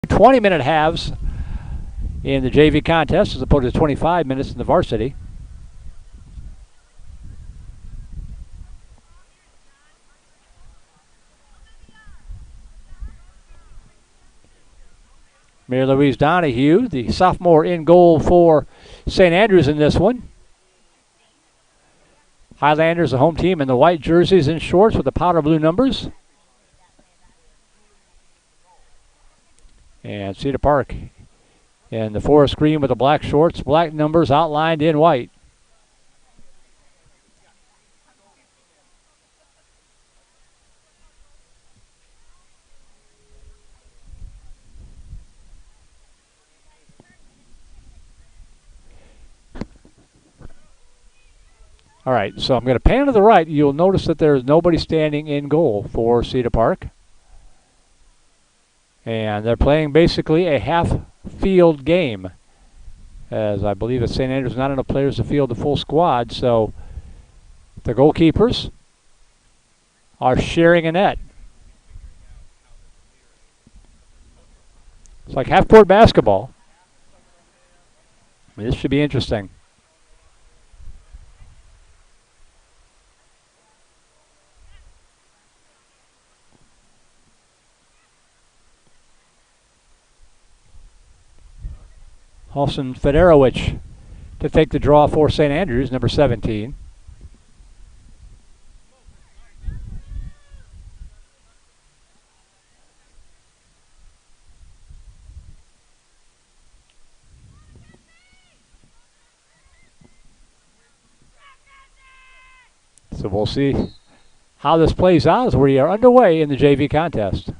20-minute halves in the JV contest as opposed to 25 minutes in the varsity. Mary Louise Donahue, the sophomore, in goal for St. Andrews in this one. Highlanders, the home team, in the white jerseys and shorts with the powder blue numbers. And Cedar Park in the forest green with the black shorts, black numbers outlined in white. All right, so I'm going to pan to the right. You'll notice that there's nobody standing in goal for Cedar Park. And they're playing basically a half-field game, as I believe that St. Andrews not enough players to field the full squad. So the goalkeepers are sharing a net. It's like half-court basketball. I mean, this should be interesting. Halson Federowicz to take the draw for St. Andrews, number 17. So we'll see how this plays out as we are underway in the JV contest.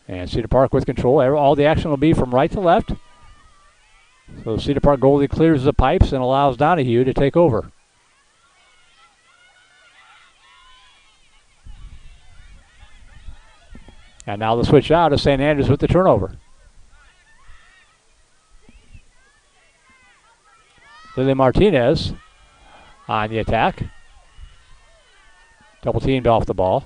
And Cedar Park with control. All the action will be from right to left. So Cedar Park goalie clears the pipes and allows Donahue to take over. And now the switch out of St. Andrews with the turnover. Lily Martinez on the attack. Double teamed off the ball.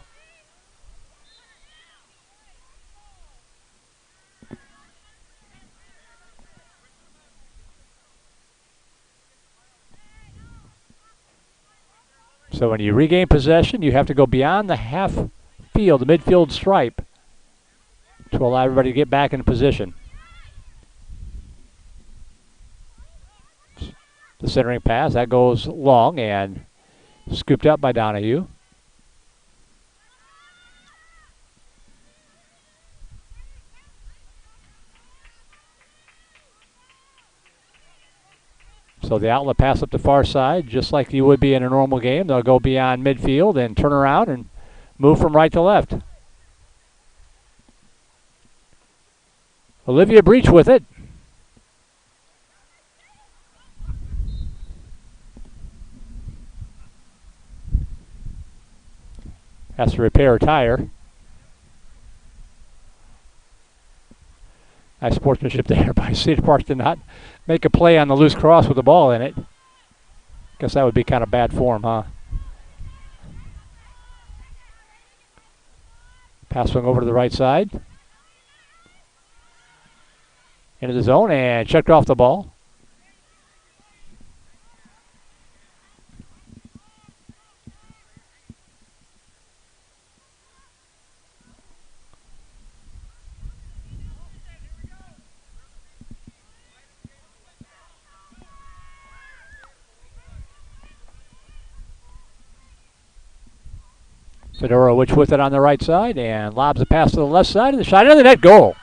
So when you regain possession, you have to go beyond the half field, the midfield stripe, to allow everybody to get back in position. The centering pass, that goes long and scooped up by Donahue. So the outlet pass up the far side, just like you would be in a normal game. They'll go beyond midfield and turn around and move from right to left. Olivia Breach with it. Has to repair a tire. Nice sportsmanship there by Cedar Park to not make a play on the loose cross with the ball in it. Guess that would be kind of bad form, huh? Pass swing over to the right side. Into the zone and checked off the ball. Fedorowicz with it on the right side and lobs a pass to the left side, and the shot into the net, goal.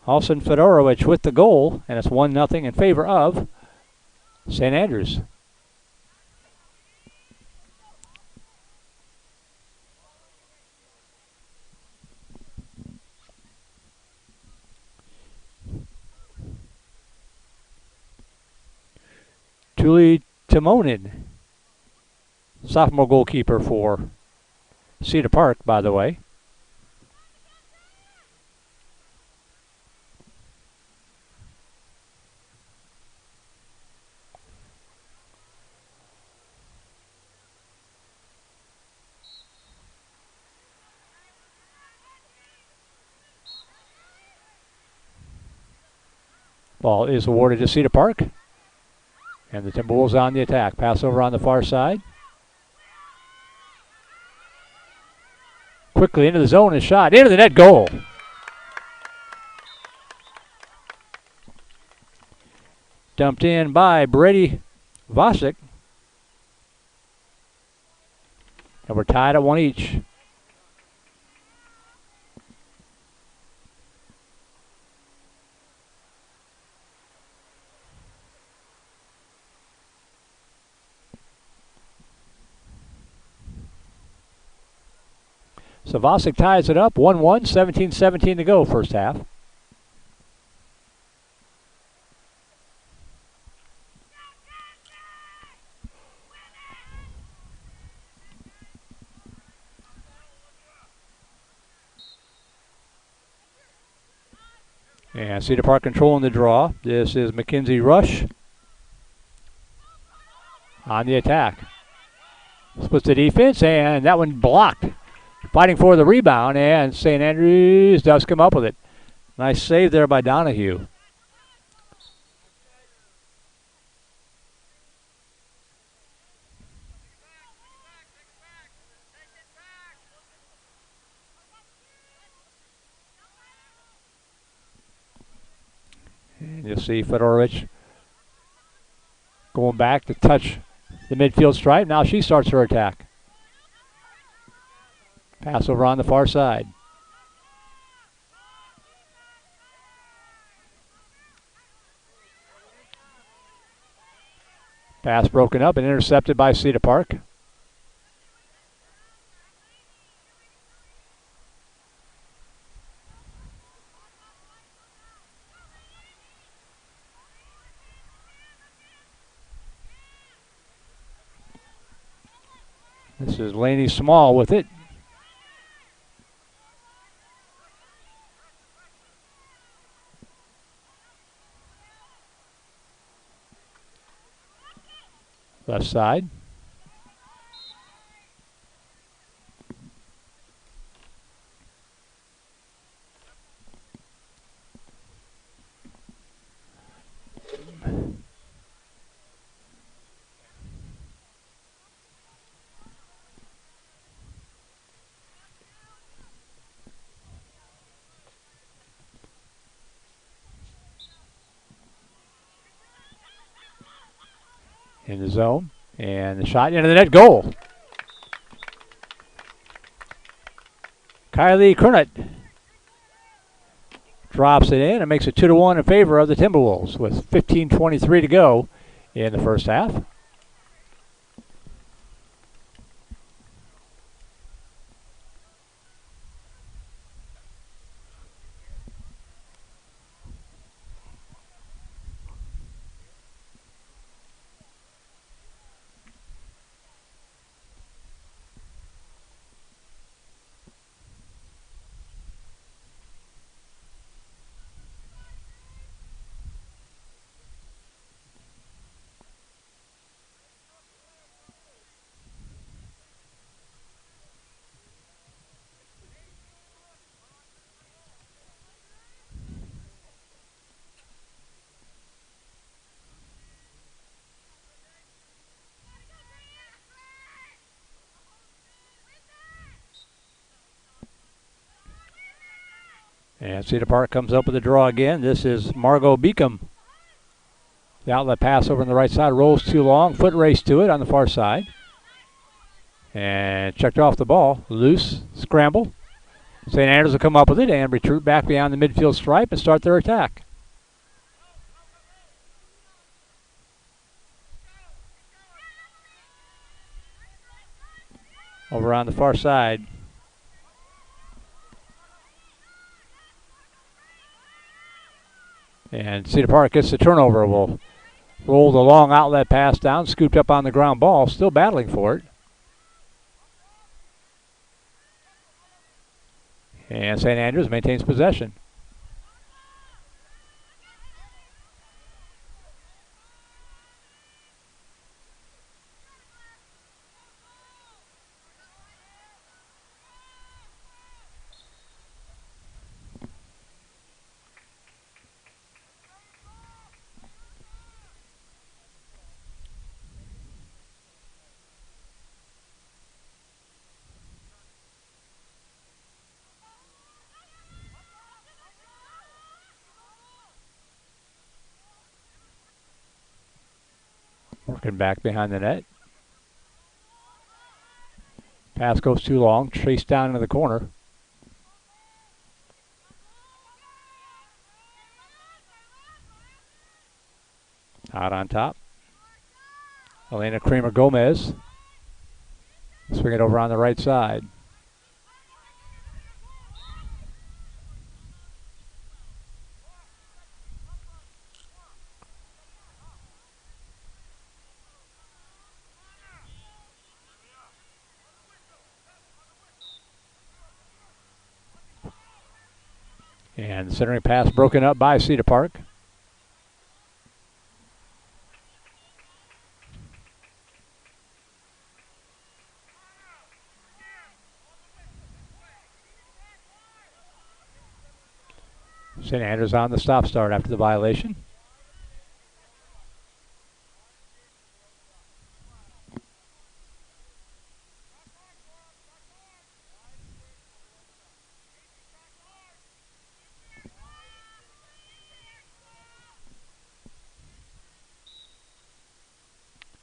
Halson Fedorowicz with the goal, and it's 1-0 in favor of St. Andrews. Julie Timonen, sophomore goalkeeper for Cedar Park, by the way. Ball is awarded to Cedar Park. And the Timberwolves on the attack. Pass over on the far side. Quickly into the zone and shot. Into the net, goal. Dumped in by Brady Vosick. And we're tied at 1 each. So Vosick ties it up, 1-1, 17-17 to go first half. And Cedar Park controlling the draw. This is Mackenzie Rush on the attack. Splits the defense, and that one blocked. Fighting for the rebound, and St. Andrews does come up with it. Nice save there by Donahue. And you'll see Fedorovich going back to touch the midfield stripe. Now she starts her attack. Pass over on the far side. Pass broken up and intercepted by Cedar Park. This is Laney Small with it. Left side. In the zone. And the shot into the net, goal. Kylie Kernett drops it in and makes it 2-1 in favor of the Timberwolves with 15:23 to go in the first half. And Cedar Park comes up with a draw again. This is Margot Beacom. The outlet pass over on the right side rolls too long. Foot race to it on the far side. And checked off the ball. Loose, scramble. St. Andrews will come up with it and retreat back beyond the midfield stripe and start their attack. Over on the far side. And Cedar Park gets the turnover. Will roll the long outlet pass down, scooped up on the ground ball, still battling for it. And St. Andrews maintains possession. Working back behind the net. Pass goes too long, chased down into the corner. Out on top. Elena Kramer Gomez. Swing it over on the right side. And the centering pass broken up by Cedar Park. St. Andrews on the stop start after the violation.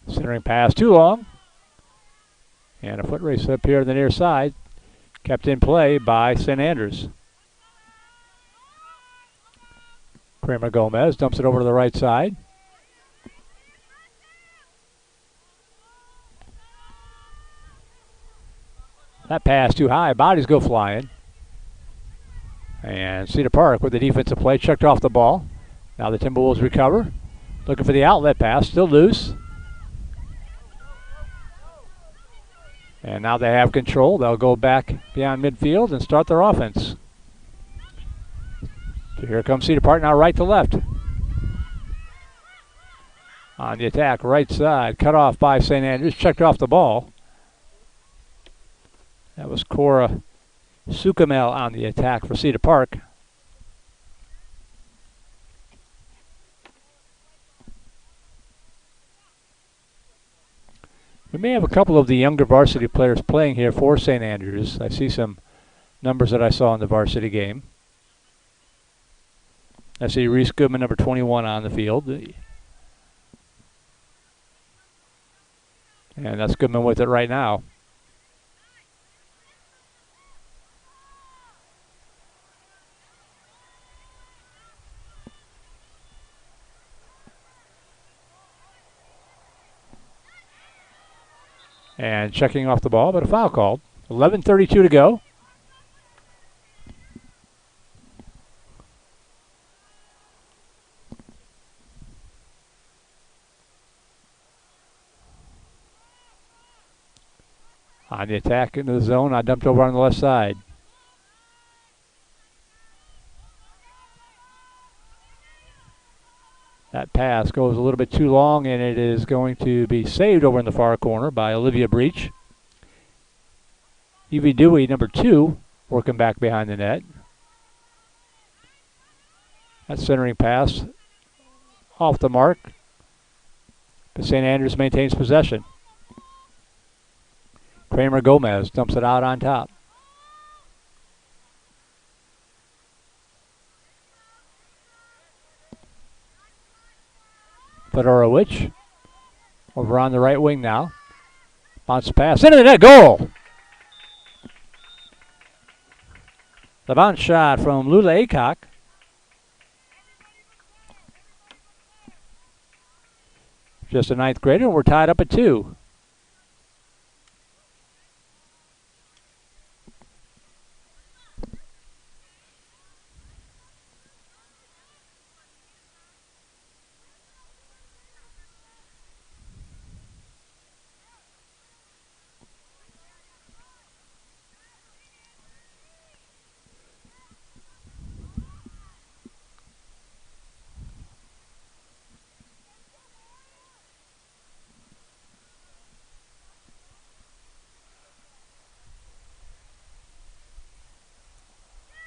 Centering pass too long. And a foot race up here on the near side. Kept in play by St. Andrews. Kramer Gomez dumps it over to the right side. That pass too high. Bodies go flying. And Cedar Park with the defensive play checked off the ball. Now the Timberwolves recover. Looking for the outlet pass. Still loose. And now they have control. They'll go back beyond midfield and start their offense. So here comes Cedar Park now right to left. On the attack, right side. Cut off by St. Andrews. Checked off the ball. That was Cora Sukamel on the attack for Cedar Park. We may have a couple of the younger varsity players playing here for St. Andrews. I see some numbers that I saw in the varsity game. I see Reese Goodman, number 21, on the field. And that's Goodman with it right now. And checking off the ball, but a foul called. 11:32 to go. On the attack into the zone, I dumped over on the left side. That pass goes a little bit too long, and it is going to be saved over in the far corner by Olivia Breach. Evie Dewey, number 2, working back behind the net. That centering pass off the mark, but St. Andrews maintains possession. Kramer Gomez dumps it out on top. Fedorowicz over on the right wing now. Bounce pass into the net, goal! The bounce shot from Lula Aycock. Just a 9th grader, and we're tied up at 2.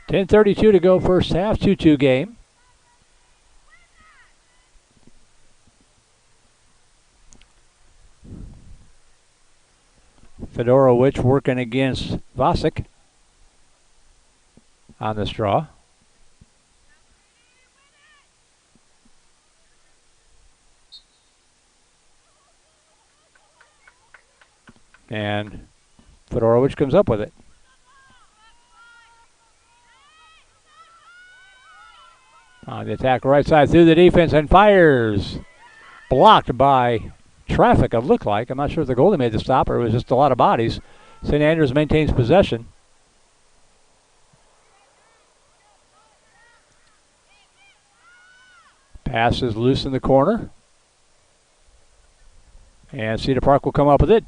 10:32 to go first half, 2-2 game. Fedorowicz working against Vasek on the straw. And Fedorowicz comes up with it. On the attack right side through the defense and fires. Blocked by traffic, it looked like. I'm not sure if the goalie made the stop or it was just a lot of bodies. St. Andrews maintains possession. Pass is loose in the corner. And Cedar Park will come up with it.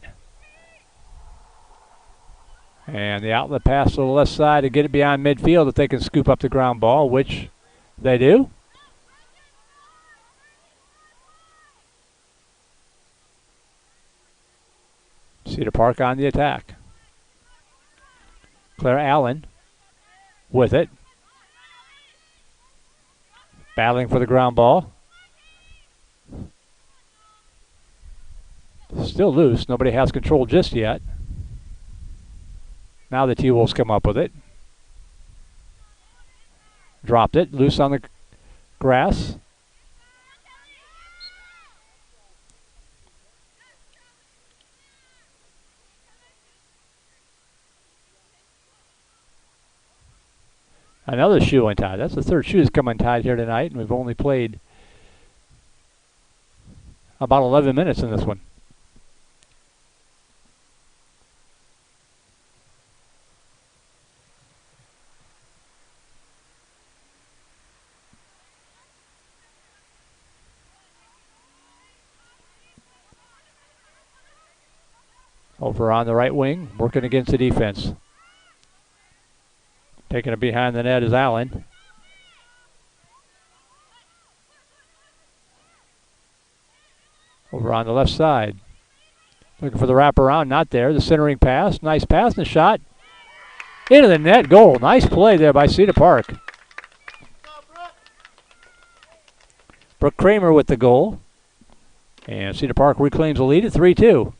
And the outlet pass to the left side to get it beyond midfield if they can scoop up the ground ball, which they do. Cedar Park on the attack. Claire Allen with it. Battling for the ground ball. Still loose. Nobody has control just yet. Now the T-Wolves come up with it. Dropped it. Loose on the grass. Another shoe untied. That's the third shoe that's come untied here tonight, and we've only played about 11 minutes in this one. Over on the right wing, working against the defense. Taking it behind the net is Allen. Over on the left side. Looking for the wraparound, not there. The centering pass, nice pass and the shot. Into the net, goal. Nice play there by Cedar Park. Brooke Kramer with the goal. And Cedar Park reclaims the lead at 3-2.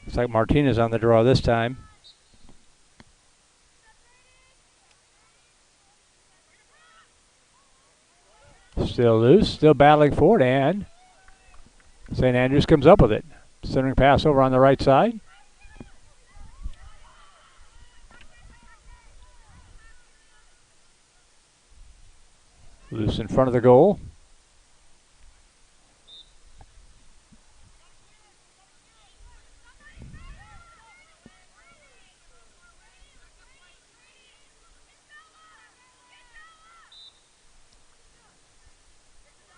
Looks like Martinez on the draw this time. Still loose, still battling for it, and St. Andrews comes up with it. Centering pass over on the right side. Loose in front of the goal.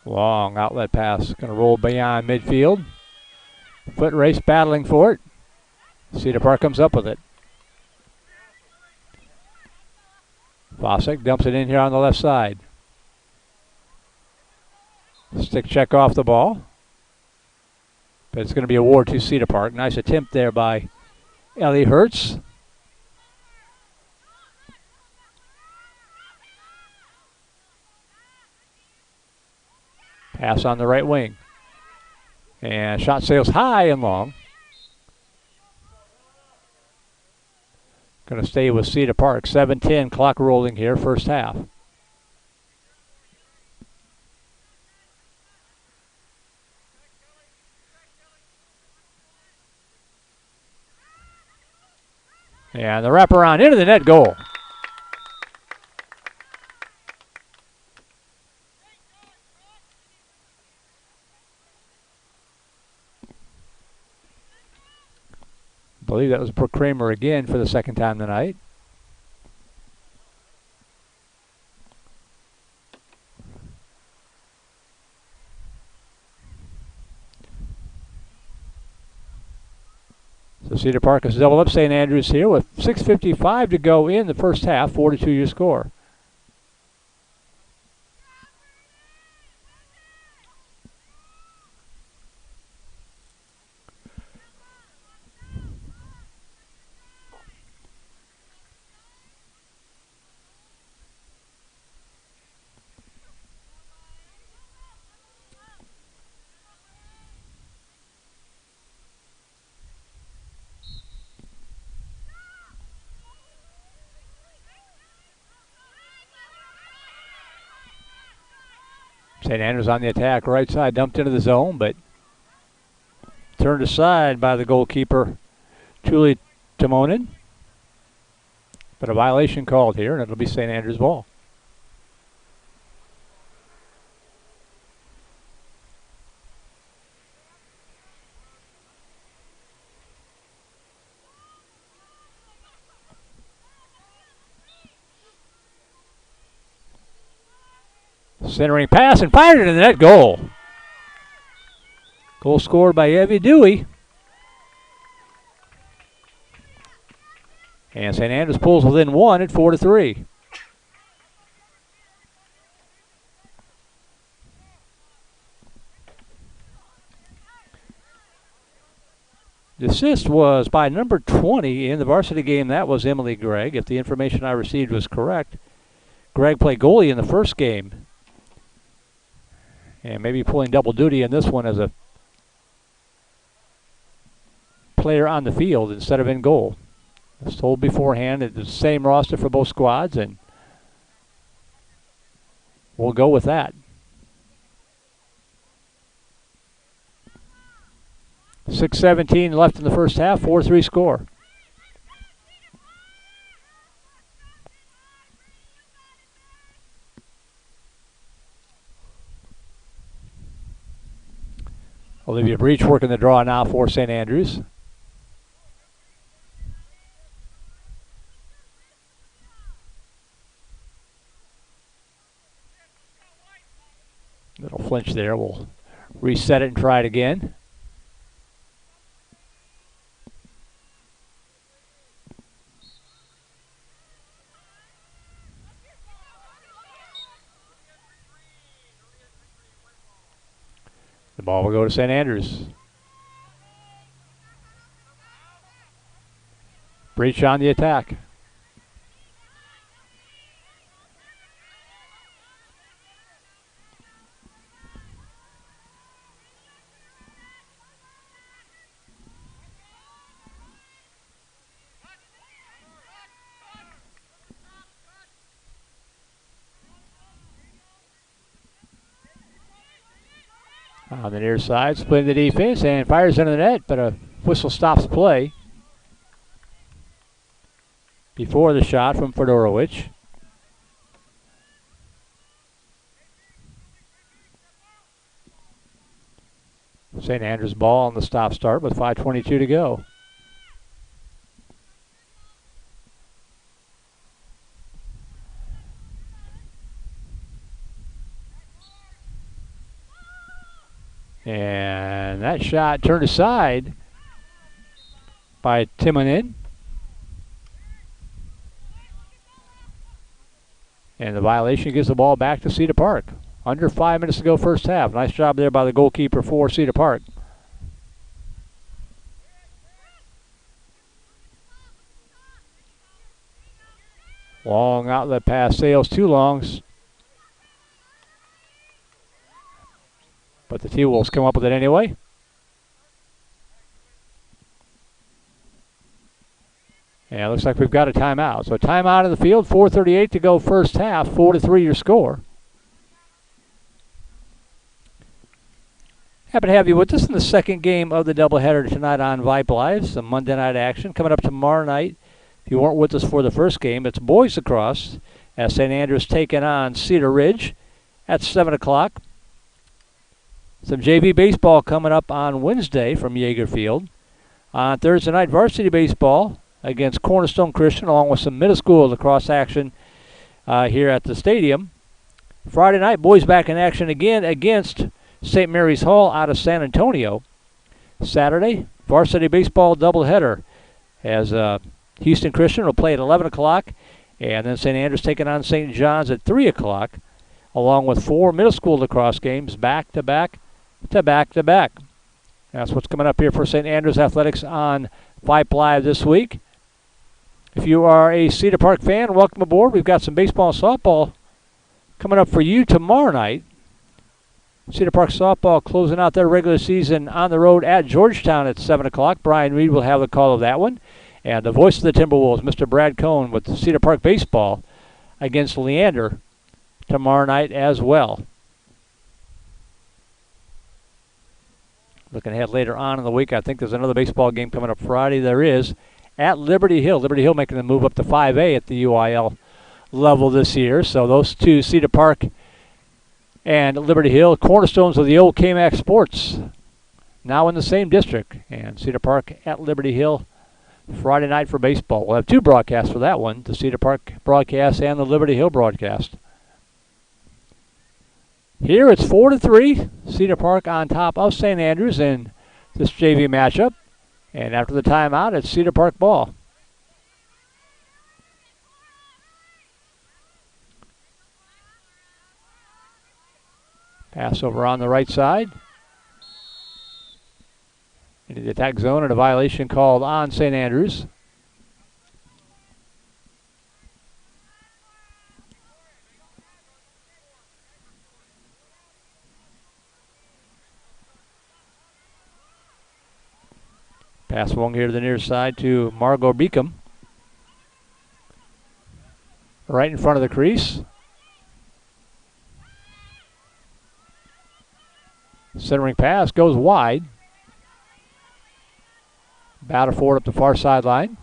Long outlet pass, going to roll beyond midfield. Foot race battling for it. Cedar Park comes up with it. Vasek dumps it in here on the left side. Stick check off the ball. But it's going to be a award to Cedar Park. Nice attempt there by Ellie Hertz. Pass on the right wing. And shot sails high and long. Going to stay with Cedar Park. 7:10 clock rolling here, first half. And the wraparound into the net, goal. believe that was Brooke Kramer again for the second time tonight. So Cedar Park has doubled up St. Andrews here with 6:55 to go in the first half, 4-2 your score. St. Andrews on the attack, right side, dumped into the zone, but turned aside by the goalkeeper, Julie Timonen. But a violation called here, and it'll be St. Andrews' ball. Centering pass and fired it in the net. Goal. Goal scored by Evie Dewey. And St. Andrews pulls within one at 4-3. The assist was by number 20 in the varsity game. That was Emily Gregg, if the information I received was correct. Gregg played goalie in the first game. And maybe pulling double duty in this one as a player on the field instead of in goal. As told beforehand, it's the same roster for both squads, and we'll go with that. 6:17 left in the first half, 4-3 score. Olivia Breach working the draw now for St. Andrews. Little flinch there. We'll reset it and try it again. The ball will go to St. Andrews. Breach on the attack. On the near side, splitting the defense and fires into the net, but a whistle stops play before the shot from Fedorowicz. St. Andrews ball on the stop start with 5:22 to go. And that shot turned aside by Timonen. And the violation gives the ball back to Cedar Park. Under 5 minutes to go first half. Nice job there by the goalkeeper for Cedar Park. Long outlet pass sails two longs. But the T-Wolves come up with it anyway. And it looks like we've got a timeout. So timeout in the field, 4:38 to go first half, 4-3 your score. Happy to have you with us in the second game of the doubleheader tonight on Vype Live. Some Monday night action coming up tomorrow night. If you weren't with us for the first game, it's boys lacrosse as St. Andrews taking on Cedar Ridge at 7 o'clock. Some JV baseball coming up on Wednesday from Yeager Field. On Thursday night, varsity baseball against Cornerstone Christian, along with some middle school lacrosse action here at the stadium. Friday night, boys back in action again against St. Mary's Hall out of San Antonio. Saturday, varsity baseball doubleheader as Houston Christian will play at 11 o'clock, and then St. Andrews taking on St. John's at 3 o'clock, along with 4 middle school lacrosse games back to back to back to back. That's what's coming up here for St. Andrews Athletics on Vype Live this week. If you are a Cedar Park fan, welcome aboard. We've got some baseball and softball coming up for you tomorrow night. Cedar Park softball closing out their regular season on the road at Georgetown at 7 o'clock. Brian Reed will have the call of that one. And the voice of the Timberwolves, Mr. Brad Cohn, with Cedar Park baseball against Leander tomorrow night as well. Looking ahead later on in the week, I think there's another baseball game coming up Friday. There is at Liberty Hill. Liberty Hill making the move up to 5A at the UIL level this year. So those two, Cedar Park and Liberty Hill, cornerstones of the old KMAX Sports, now in the same district. And Cedar Park at Liberty Hill Friday night for baseball. We'll have 2 broadcasts for that one, the Cedar Park broadcast and the Liberty Hill broadcast. Here it's 4-3, Cedar Park on top of St. Andrews in this JV matchup. And after the timeout, it's Cedar Park ball. Pass over on the right side. Into the attack zone and a violation called on St. Andrews. Pass along here to the near side to Margot Beacom. Right in front of the crease. Centering pass goes wide. Batter forward up the far sideline.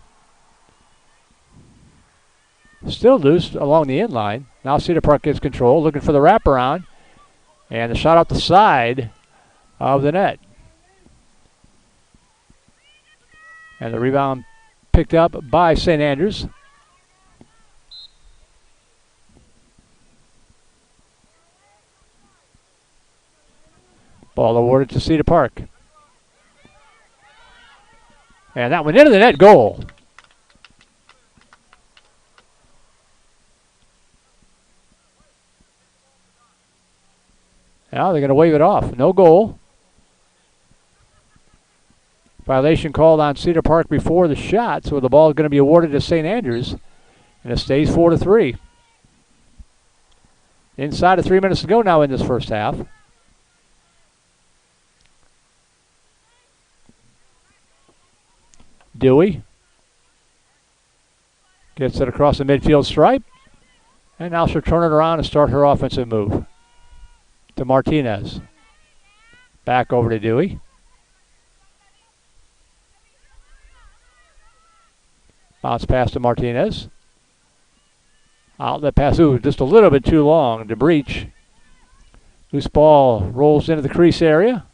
Still loose along the inline. Now Cedar Park gets control, looking for the wraparound. And the shot out the side of the net. And the rebound picked up by St. Andrews. Ball awarded to Cedar Park. And that went into the net, goal. Now they're going to wave it off. No goal. Violation called on Cedar Park before the shot, so the ball is going to be awarded to St. Andrews, and it stays 4-3. Inside of 3 minutes to go now in this first half. Dewey gets it across the midfield stripe, and now she'll turn it around and start her offensive move. To Martinez. Back over to Dewey. Bounce pass to Martinez. Outlet pass, just a little bit too long to breach. Loose ball rolls into the crease area.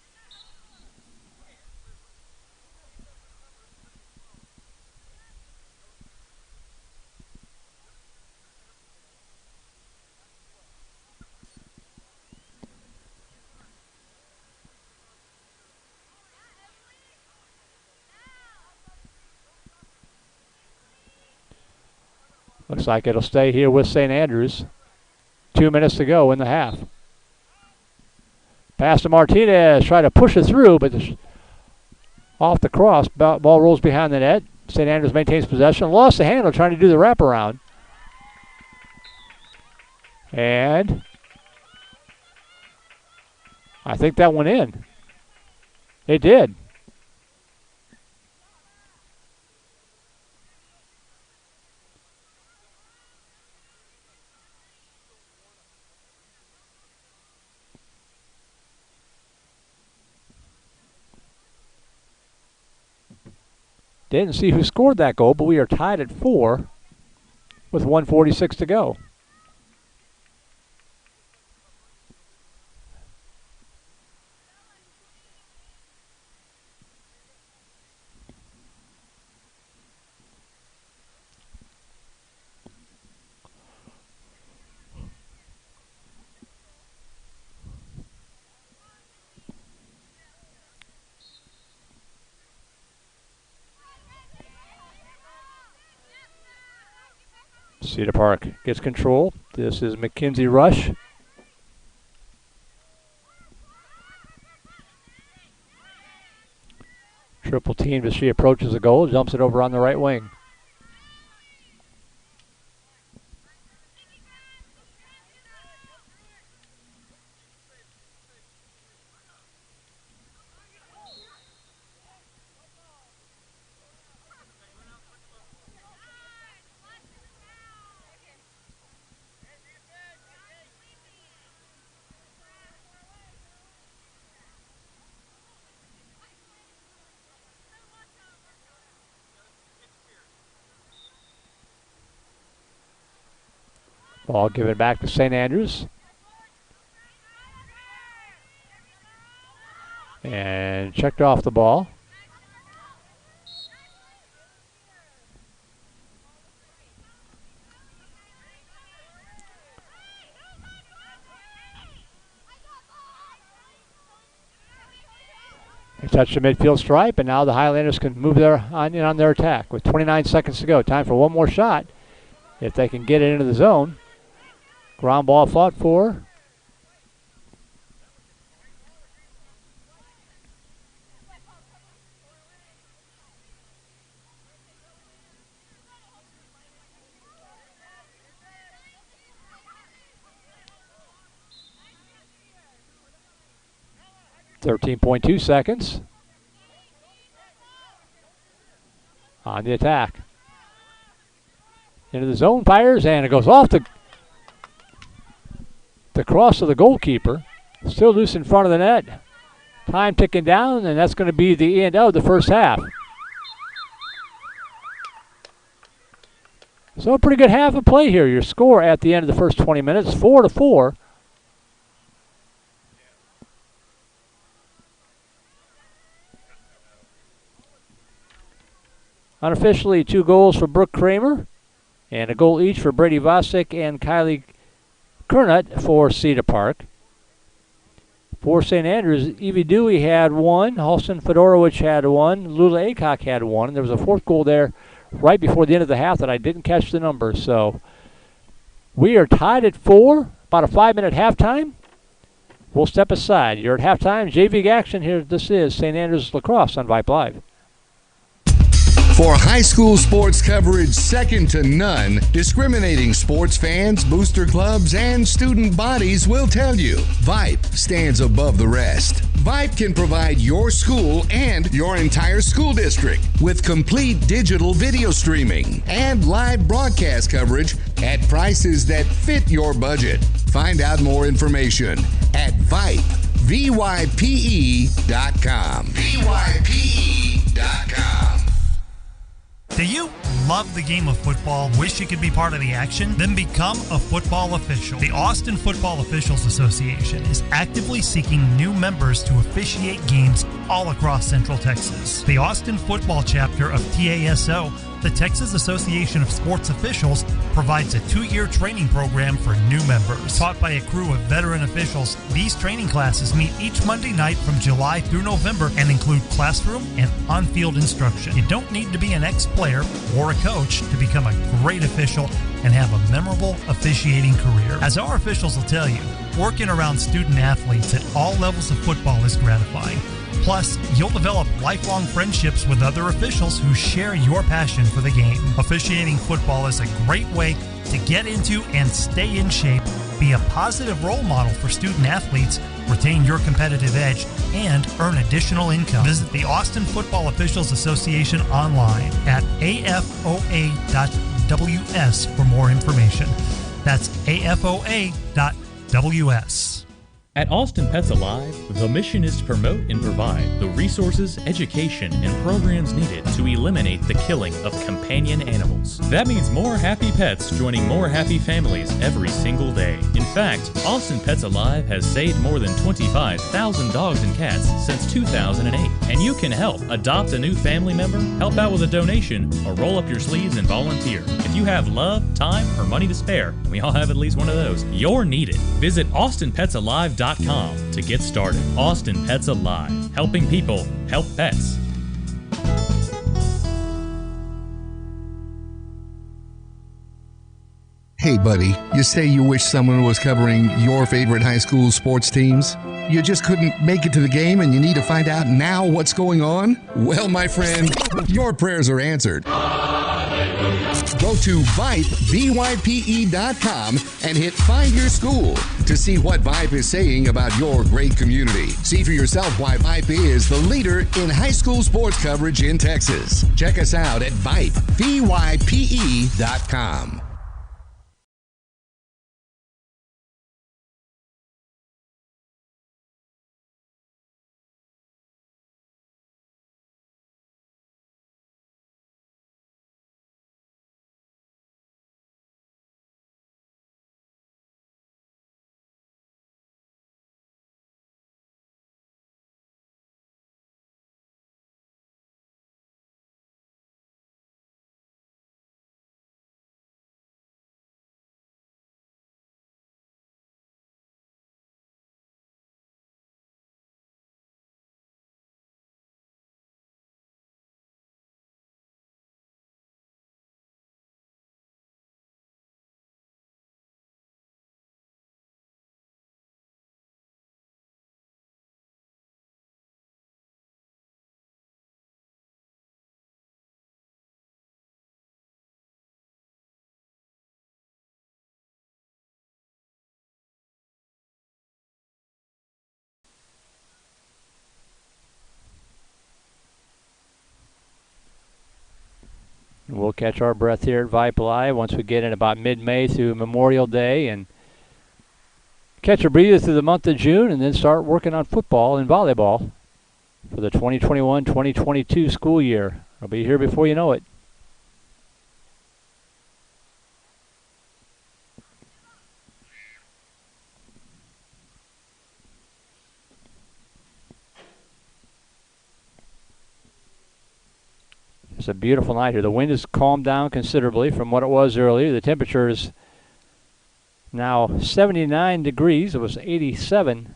Looks like it'll stay here with St. Andrews. 2 minutes to go in the half. Pass to Martinez. Try to push it through, but off the cross. Ball rolls behind the net. St. Andrews maintains possession. Lost the handle trying to do the wraparound. And I think that went in. It did. Didn't see who scored that goal, but we are tied at 4 with 1:46 to go. Cedar Park gets control. This is McKenzie Rush. Triple teamed as she approaches the goal, jumps it over on the right wing. Ball given back to St. Andrews. And checked off the ball. They touch the midfield stripe, and now the Highlanders can move on their attack with 29 seconds to go. Time for one more shot if they can get it into the zone. Ground ball fought for. .2 seconds on the attack. Into the zone, fires, and it goes off the cross of the goalkeeper. Still loose in front of the net. Time ticking down, and that's going to be the end of the first half. So a pretty good half of play here. Your score at the end of the first 20 minutes, 4-4. Unofficially, 2 goals for Brooke Kramer, and a goal each for Brady Vosick and Kylie Kernut for Cedar Park. For St. Andrews, Evie Dewey had 1, Halston Fedorowicz had 1, Lula Aycock had 1, and there was a 4th goal there right before the end of the half that I didn't catch the number. So we are tied at 4, about a 5-minute halftime. We'll step aside. You're at halftime. JV action here. This is St. Andrews Lacrosse on Vype Live. For high school sports coverage second to none, discriminating sports fans, booster clubs, and student bodies will tell you Vype stands above the rest. Vype can provide your school and your entire school district with complete digital video streaming and live broadcast coverage at prices that fit your budget. Find out more information at Vype, VYPE.com. VYPE.com. Do you love the game of football? Wish you could be part of the action? Then become a football official. The Austin Football Officials Association is actively seeking new members to officiate games all across Central Texas. The Austin Football Chapter of TASO, the Texas Association of Sports Officials, provides a 2-year training program for new members. Taught by a crew of veteran officials, these training classes meet each Monday night from July through November and include classroom and on-field instruction. You don't need to be an ex-player or a coach to become a great official and have a memorable officiating career. As our officials will tell you, working around student athletes at all levels of football is gratifying. Plus, you'll develop lifelong friendships with other officials who share your passion for the game. Officiating football is a great way to get into and stay in shape, be a positive role model for student athletes, retain your competitive edge, and earn additional income. Visit the Austin Football Officials Association online at afoa.ws for more information. That's afoa.ws. At Austin Pets Alive, the mission is to promote and provide the resources, education, and programs needed to eliminate the killing of companion animals. That means more happy pets joining more happy families every single day. In fact, Austin Pets Alive has saved more than 25,000 dogs and cats since 2008. And you can help. Adopt a new family member, help out with a donation, or roll up your sleeves and volunteer. If you have love, time, or money to spare, we all have at least one of those, you're needed. Visit AustinPetsAlive.com to get started. Austin Pets Alive, helping people help pets. Hey, buddy, you say you wish someone was covering your favorite high school sports teams? You just couldn't make it to the game and you need to find out now what's going on? Well, my friend, your prayers are answered. Go to Vype, VYPE.com and hit Find Your School to see what Vype is saying about your great community. See for yourself why Vype is the leader in high school sports coverage in Texas. Check us out at Vype, VYPE.com. We'll catch our breath here at Vype Live once we get in about mid-May through Memorial Day and catch a breather through the month of June and then start working on football and volleyball for the 2021-2022 school year. I'll be here before you know it. It's a beautiful night here. The wind has calmed down considerably from what it was earlier. The temperature is now 79 degrees. It was 87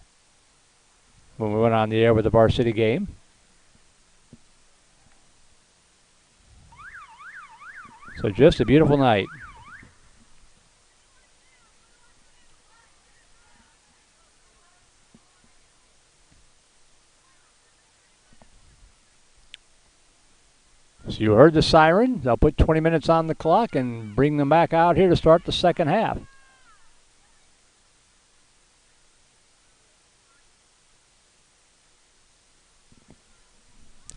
when we went on the air with the varsity game. So just a beautiful night. So you heard the siren. They'll put 20 minutes on the clock and bring them back out here to start the second half.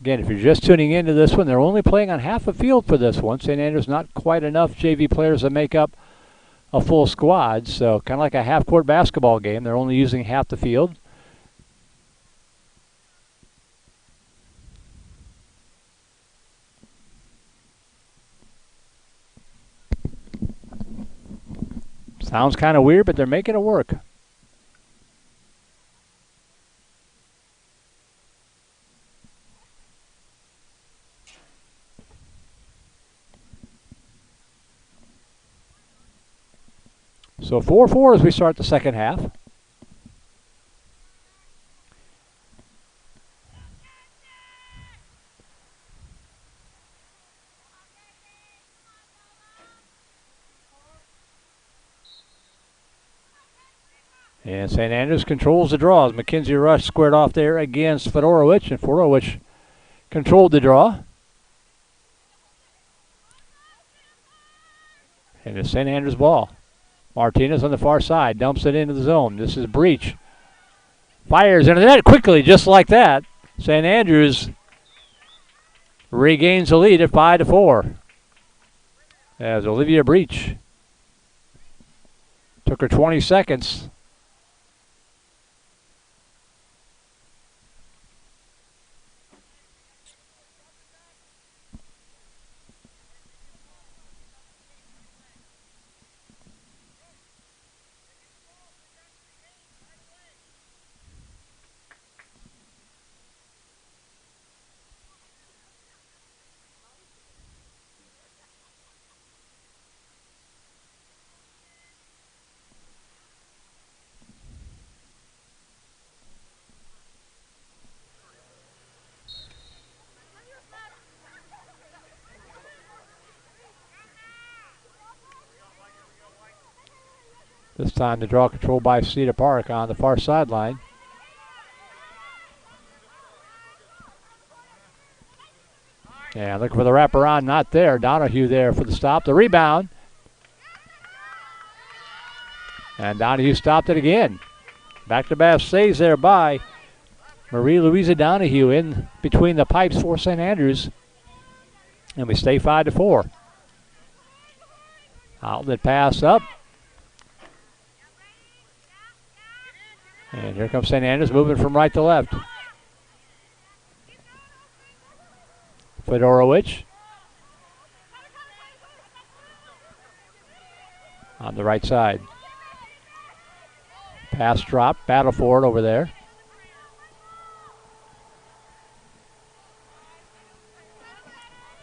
Again, if you're just tuning into this one, they're only playing on half a field for this one. St. Andrews not quite enough JV players to make up a full squad, so kind of like a half-court basketball game. They're only using half the field. Sounds kind of weird, but they're making it work. So 4-4 as we start the second half. And St. Andrews controls the draws. Mackenzie Rush squared off there against Fedorowicz, and Fedorowicz controlled the draw. And it's St. Andrews' ball. Martinez on the far side, dumps it into the zone. This is Breach. Fires into the net quickly, just like that. St. Andrews regains the lead at 5-4. As Olivia Breach took her 20 seconds. This time the draw control by Cedar Park on the far sideline. And looking for the wraparound, not there. Donahue there for the stop. The rebound. And Donahue stopped it again. Back-to-back saves there by Marie-Louisa Donahue in between the pipes for St. Andrews. And we stay 5-4. Outlet pass up. And here comes St. Andrews moving from right to left. Fedorowicz on the right side. Pass drop, battle for it over there.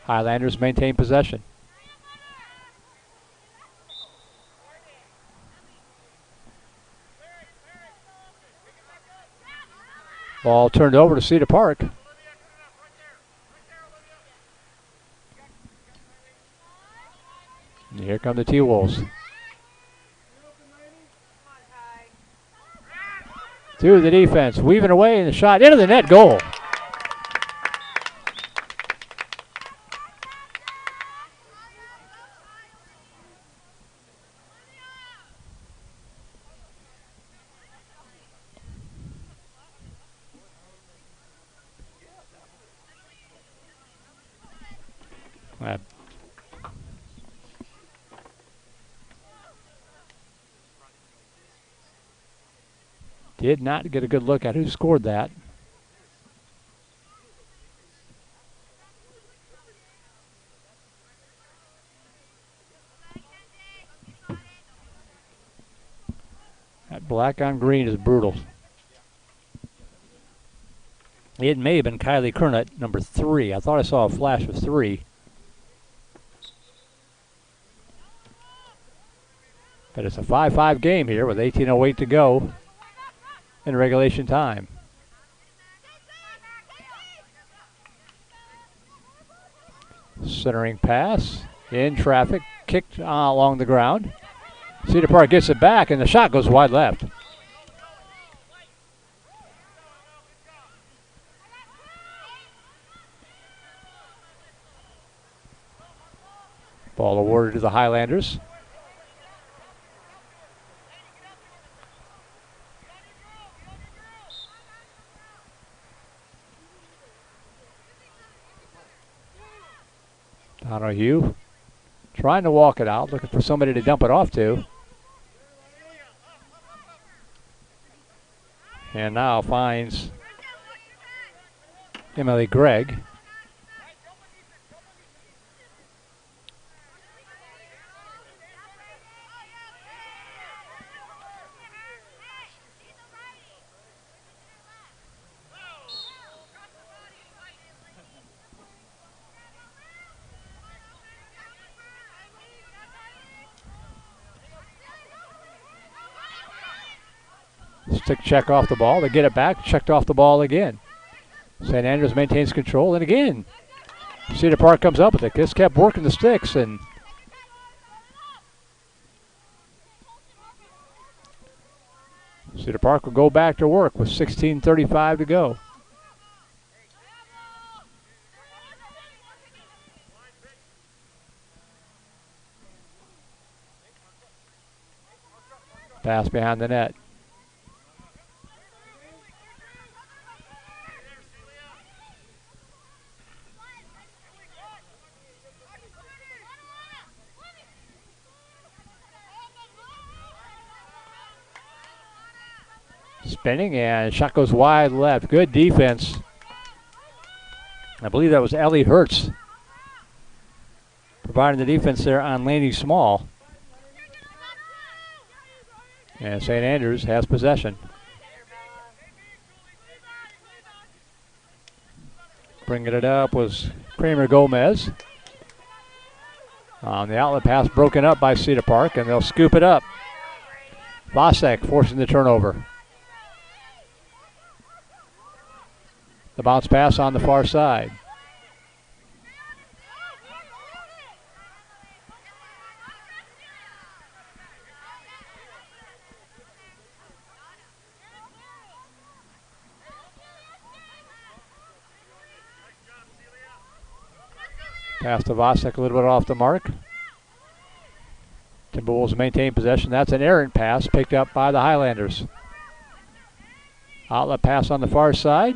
Highlanders maintain possession. Ball turned over to Cedar Park. And here come the T-Wolves. To the defense, weaving away, and the shot into the net, goal. Did not get a good look at who scored that. That black on green is brutal. It may have been Kylie Kernett, number 3. I thought I saw a flash of 3. But it's a 5-5 game here with 18:08 to go in regulation time. Centering pass in traffic, kicked along the ground. Cedar Park gets it back, and the shot goes wide left. Ball awarded to the Highlanders. Donahue trying to walk it out, looking for somebody to dump it off to. And now finds Emily Gregg. Stick check off the ball. They get it back. Checked off the ball again. St. Andrews maintains control. And again, Cedar Park comes up with it. Just kept working the sticks. And Cedar Park will go back to work with 16:35 to go. Pass behind the net. Spinning, and shot goes wide left. Good defense. I believe that was Ellie Hertz providing the defense there on Laney Small. And St. Andrews has possession. Bringing it up was Kramer Gomez. On the outlet pass broken up by Cedar Park, and they'll scoop it up. Vasek forcing the turnover. The bounce pass on the far side. Pass to Vasek a little bit off the mark. Timberwolves maintain possession. That's an errant pass picked up by the Highlanders. Outlet pass on the far side.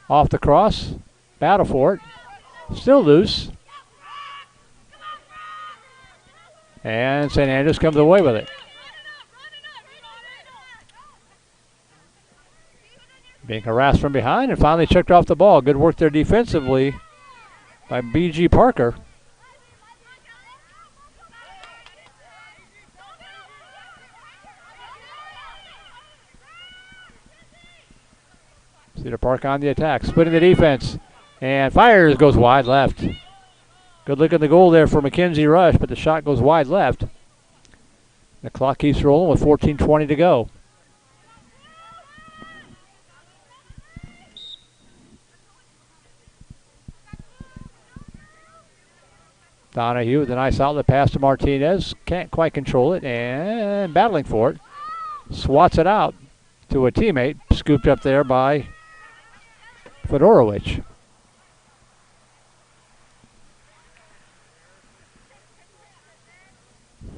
Off the cross. Battle for it. Still loose. And St. Andrews comes away with it. Being harassed from behind and finally checked off the ball. Good work there defensively by B.G. Parker. Cedar Park on the attack, splitting the defense, and fires, goes wide left. Good look at the goal there for Mackenzie Rush, but the shot goes wide left. The clock keeps rolling with 14:20 to go. Donahue with a nice outlet pass to Martinez. Can't quite control it, and battling for it. Swats it out to a teammate, scooped up there by Fedorowicz.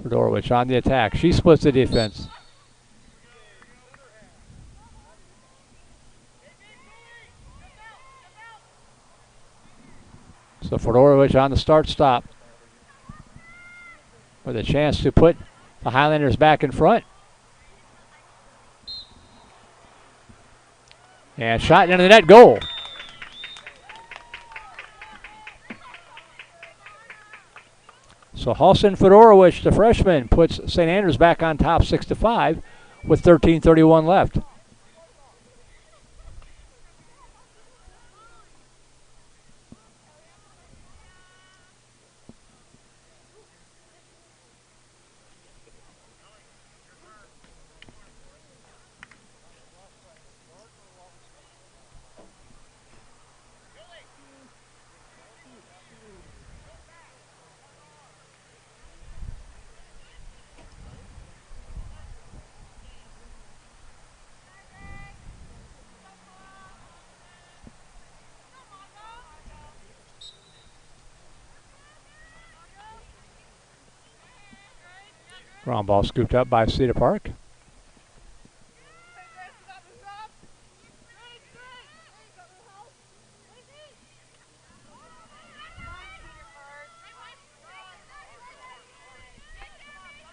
Fedorowicz on the attack. She splits the defense. So Fedorowicz on the start-stop with a chance to put the Highlanders back in front. And shot into the net, goal. So Halson Fedorowicz, the freshman, puts St. Andrews back on top 6-5 with 13:31 left. Ground ball scooped up by Cedar Park.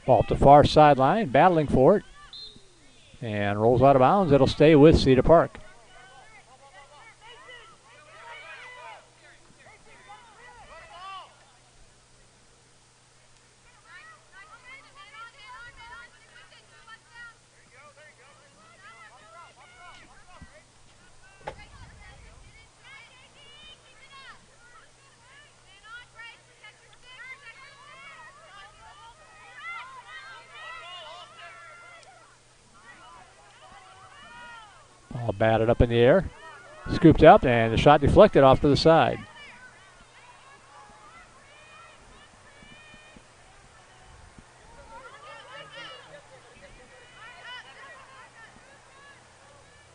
Ball up the far sideline, battling for it. And rolls out of bounds. It'll stay with Cedar Park. Ball batted up in the air, scooped up, and the shot deflected off to the side.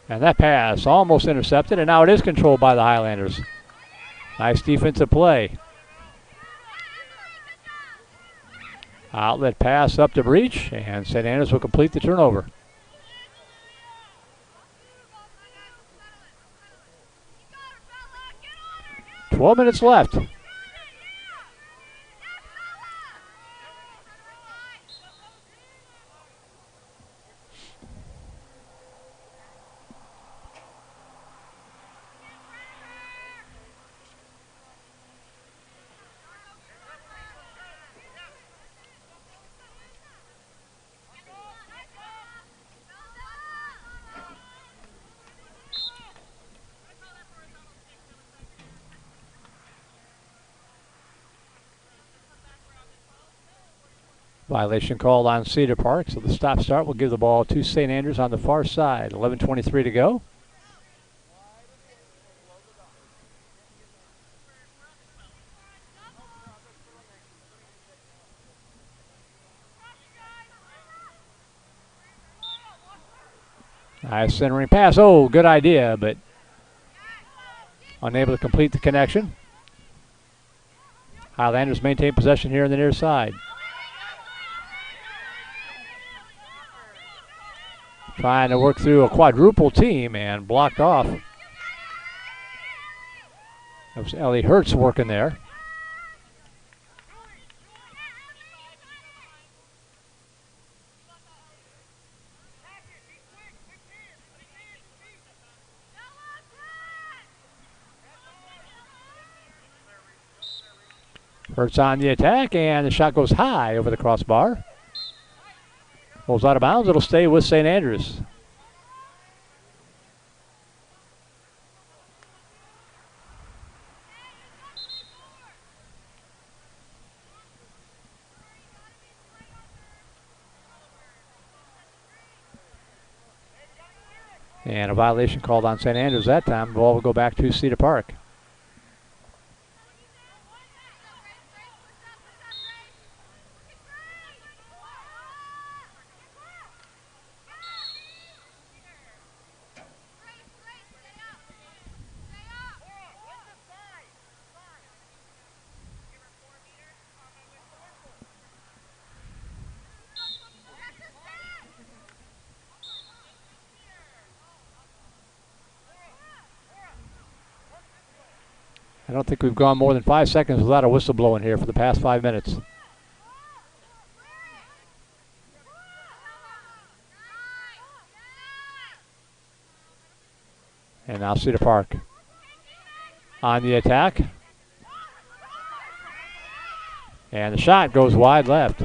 And that pass almost intercepted, and now it is controlled by the Highlanders. Nice defensive play. Outlet pass up to Breach, and St. Andrews will complete the turnover. 12 minutes left. Violation called on Cedar Park, so the stop-start will give the ball to St. Andrews on the far side. 11:23 to go. Nice centering pass. Oh, good idea, but unable to complete the connection. Highlanders maintain possession here on the near side. Trying to work through a quadruple team and blocked off. That was Ellie Hertz working there. Hertz on the attack, and the shot goes high over the crossbar. Rolls out of bounds. It'll stay with St. Andrews. And a violation called on St. Andrews that time. The ball will go back to Cedar Park. I don't think we've gone more than 5 seconds without a whistle blowing here for the past 5 minutes. And now Cedar Park on the attack. And the shot goes wide left.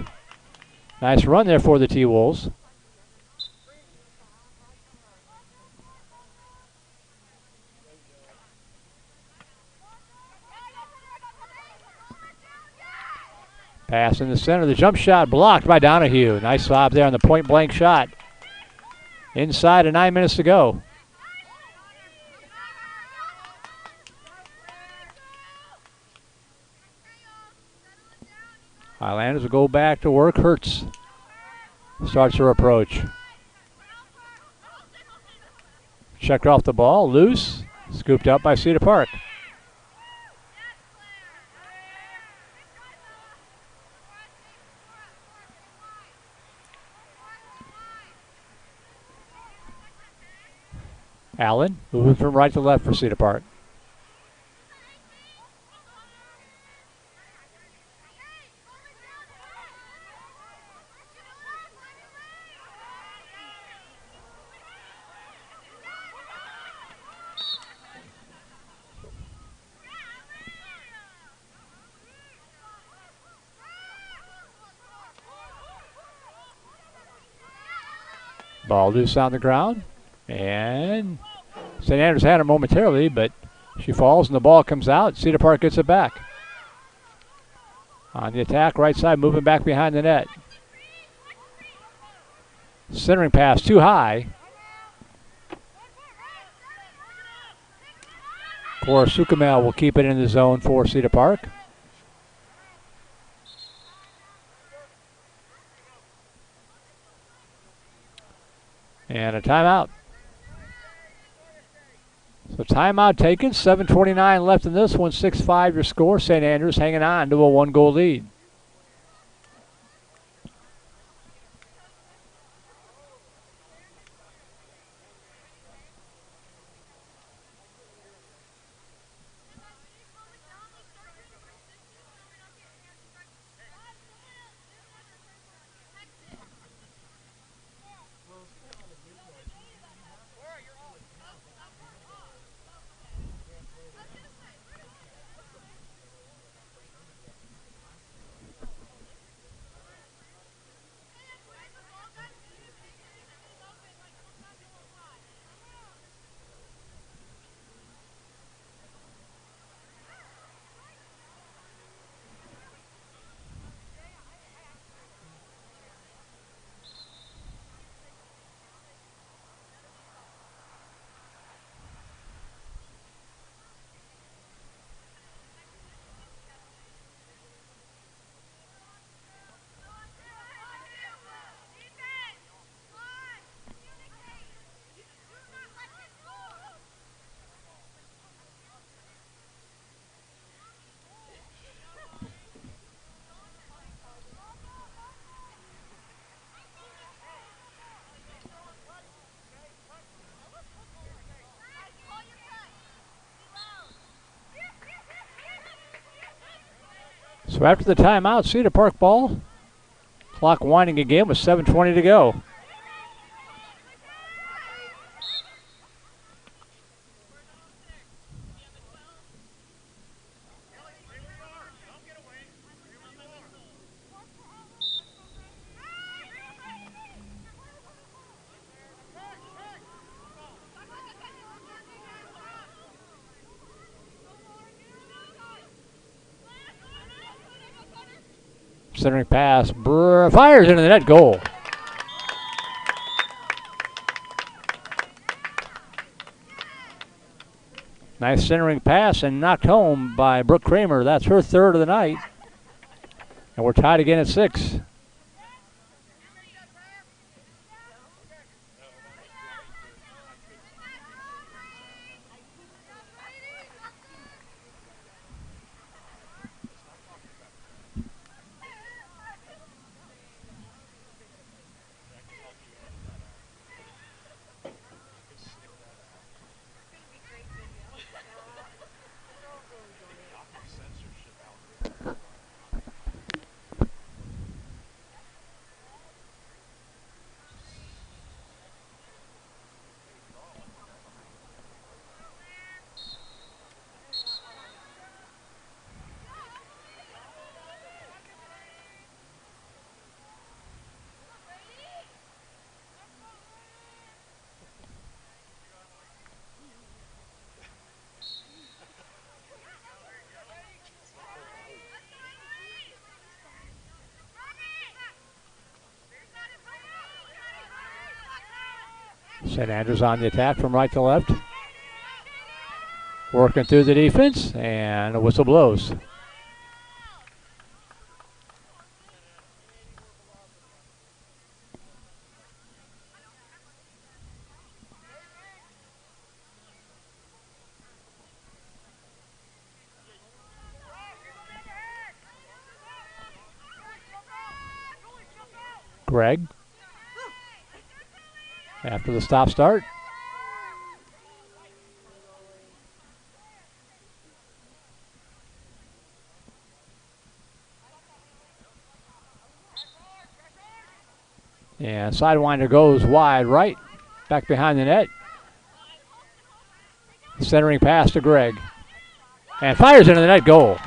Nice run there for the T-Wolves. Pass in the center. The jump shot blocked by Donahue. Nice lob there on the point blank shot. Inside of 9 minutes to go. Highlanders will go back to work. Hertz starts her approach. Checked off the ball. Loose. Scooped up by Cedar Park. Allen moving from right to left for Cedar Park. Ball loose on the ground. And St. Andrews had her momentarily, but she falls and the ball comes out. Cedar Park gets it back. On the attack, right side, moving back behind the net. Centering pass too high. Cora Sukamel will keep it in the zone for Cedar Park. And a timeout. So timeout taken, 7:29 left in this one, 6-5 your score. St. Andrews hanging on to a 1-goal lead. So after the timeout, Cedar Park ball. Clock winding again with 7:20 to go. Centering pass, fires into the net, goal. Nice centering pass and knocked home by Brooke Kramer. That's her third of the night. And we're tied again at 6. St. Andrews on the attack from right to left. Working through the defense, and a whistle blows. Greg. After the stop start. And Sidewinder goes wide right, back behind the net. Centering pass to Greg. And fires into the net, goal.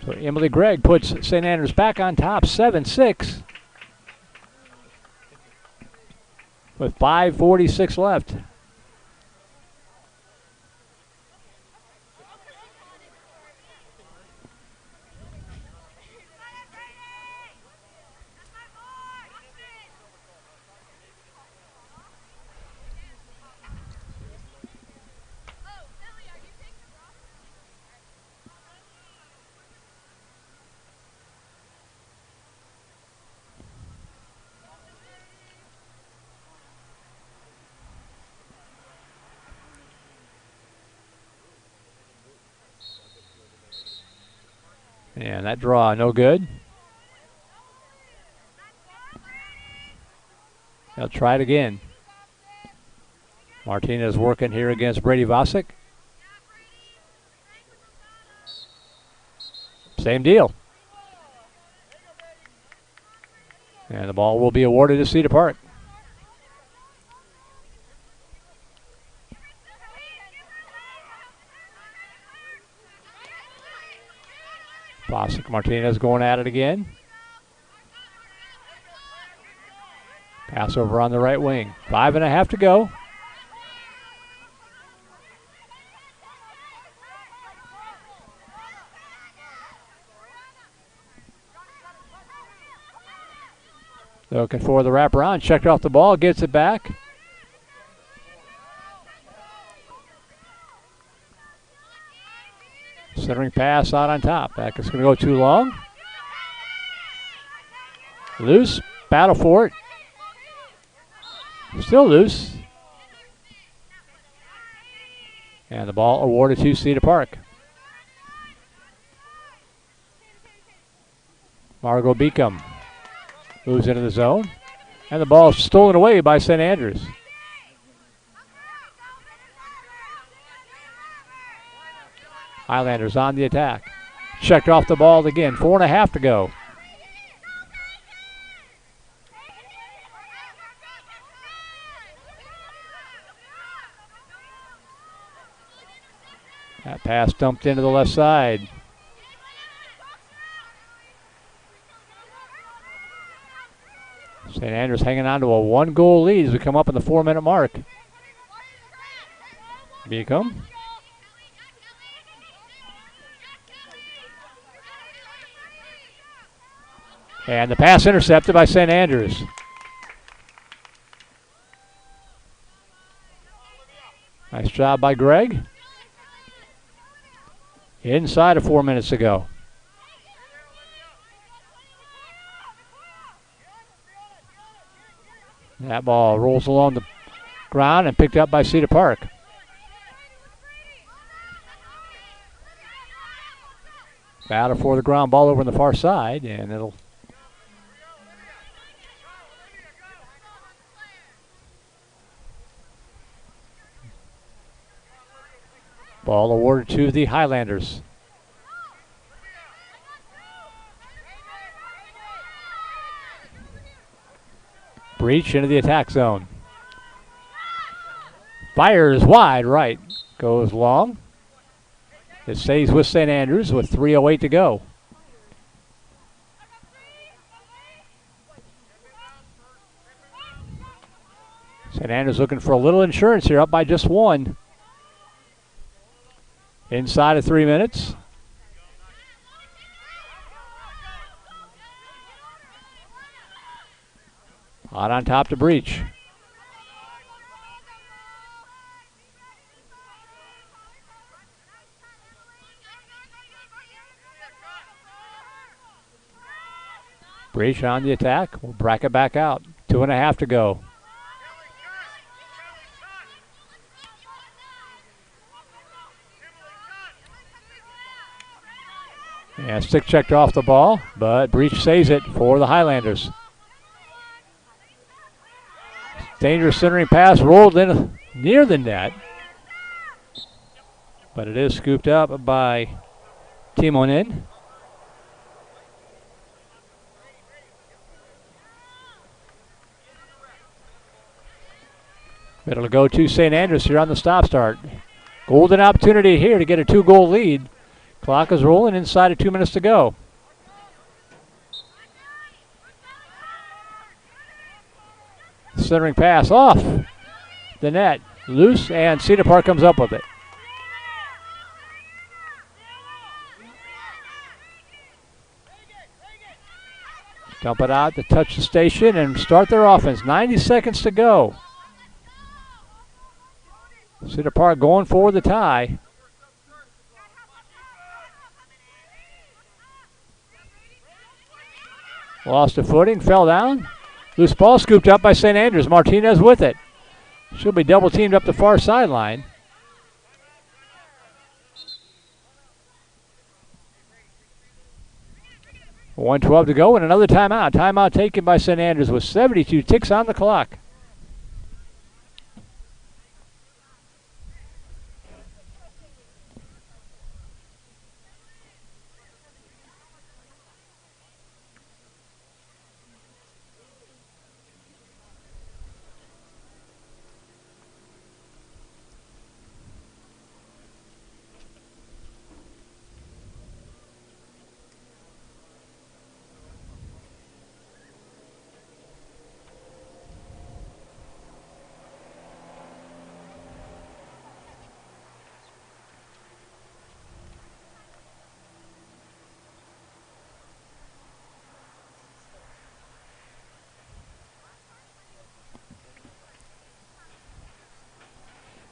So Emily Gregg puts St. Andrews back on top, 7-6. With 5:46 left. And that draw, no good. They'll try it again. Martinez working here against Brady Vosick. Same deal. And the ball will be awarded to Cedar Park. Vosick, Martinez going at it again. Pass over on the right wing. 5.5 to go. Looking for the wraparound. Checked off the ball. Gets it back. Centering pass out on top. That is going to go too long. Loose. Battle for it. Still loose. And the ball awarded to Cedar Park. Margot Beacom moves into the zone. And the ball is stolen away by St. Andrews. Highlanders on the attack. Checked off the ball again. 4.5 to go. That pass dumped into the left side. St. Andrews hanging on to a 1-goal lead as we come up in the 4-minute mark. Beacom. And the pass intercepted by St. Andrews. Nice job by Greg. Inside of 4 minutes to go. That ball rolls along the ground and picked up by Cedar Park. Battle for the ground ball over on the far side, and it'll ball awarded to the Highlanders. Breach into the attack zone. Fires wide right. Goes long. It stays with St. Andrews with 3:08 to go. St. Andrews looking for a little insurance here, up by just 1. Inside of 3 minutes. Hot on top to Breach. Breach on the attack. We'll bracket back out. 2.5 to go. And stick checked off the ball, but Breach saves it for the Highlanders. Dangerous centering pass rolled in near the net, but it is scooped up by Timonin. It'll go to St. Andrews here on the stop start. Golden opportunity here to get a 2-goal lead. Clock is rolling inside of 2 minutes to go. Centering pass off the net. Loose, and Cedar Park comes up with it. Dump it out to touch the station and start their offense. 90 seconds to go. Cedar Park going for the tie. Lost a footing, fell down. Loose ball scooped up by St. Andrews. Martinez with it. She'll be double teamed up the far sideline. .112 to go and another timeout. Timeout taken by St. Andrews with 72 ticks on the clock.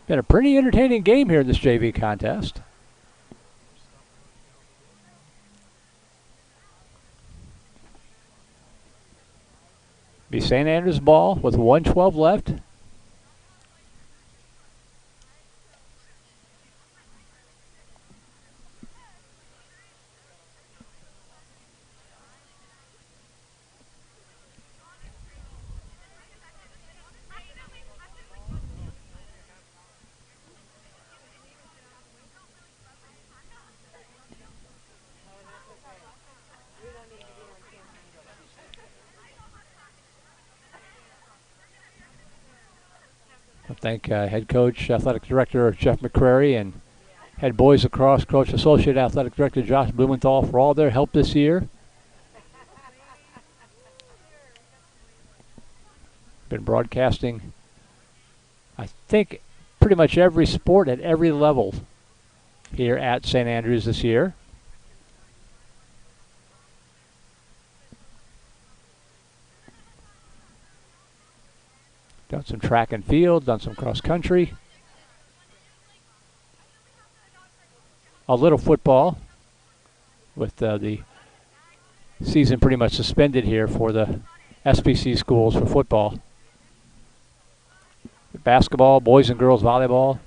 Been a pretty entertaining game here in this JV contest. Be St. Andrews ball with 1:12 left. thank head coach, athletic director Jeff McCrary, and head boys lacrosse coach, associate athletic director Josh Blumenthal for all their help this year. Been broadcasting, I think, pretty much every sport at every level here at St. Andrews this year. Done some track and field, done some cross country. A little football, with the season pretty much suspended here for the SBC schools for football. Basketball, boys and girls volleyball.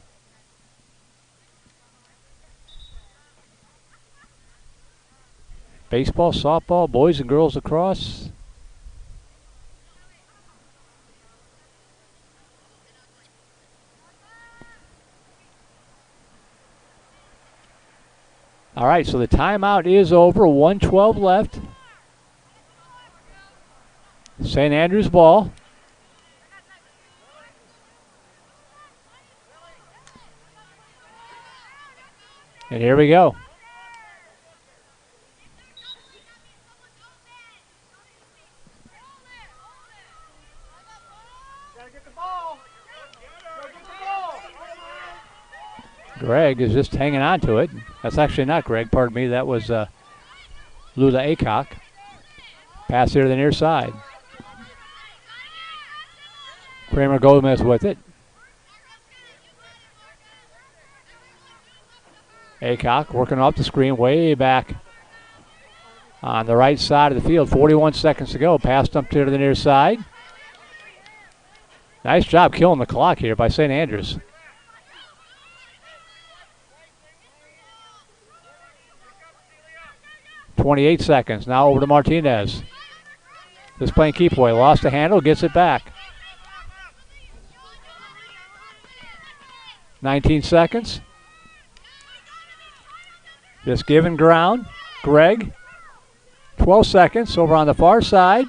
Baseball, softball, boys and girls lacrosse. All right, so the timeout is over. 1:12 left. St. Andrews ball. And here we go. Greg is just hanging on to it. That's actually not Greg, pardon me. That was Lula Acock. Pass here to the near side. Kramer Gomez with it. Acock working off the screen way back on the right side of the field. 41 seconds to go. Pass dumped here to the near side. Nice job killing the clock here by St. Andrews. .28 seconds. Now over to Martinez. Just playing keep away. Lost the handle. Gets it back. 19 seconds. Just giving ground. Greg. 12 seconds over on the far side.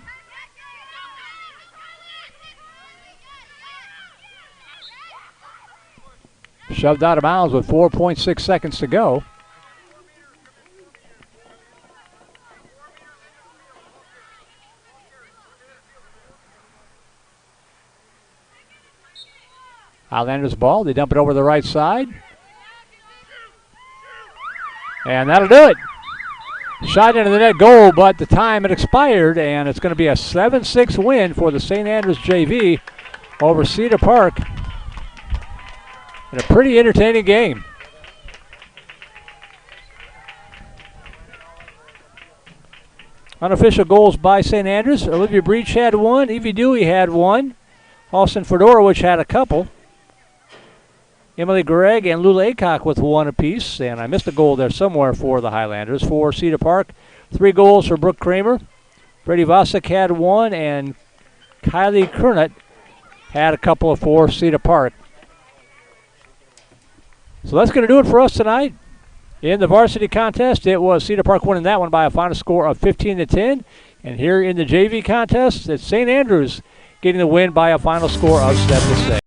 Shoved out of bounds with 4.6 seconds to go. Highlanders ball. They dump it over the right side. And that'll do it. Shot into the net goal, but the time had expired, and it's going to be a 7-6 win for the St. Andrews JV over Cedar Park. And a pretty entertaining game. Unofficial goals by St. Andrews. Olivia Breach had one. Evie Dewey had one. Austin Fedorovich had a couple. Emily Gregg and Lula Acock with one apiece. And I missed a goal there somewhere for the Highlanders. For Cedar Park, 3 goals for Brooke Kramer. Freddie Vosek had one, and Kylie Kernett had a couple for Cedar Park. So that's going to do it for us tonight. In the varsity contest, it was Cedar Park winning that one by a final score of 15-10. And here in the JV contest, it's St. Andrews getting the win by a final score of 7-6.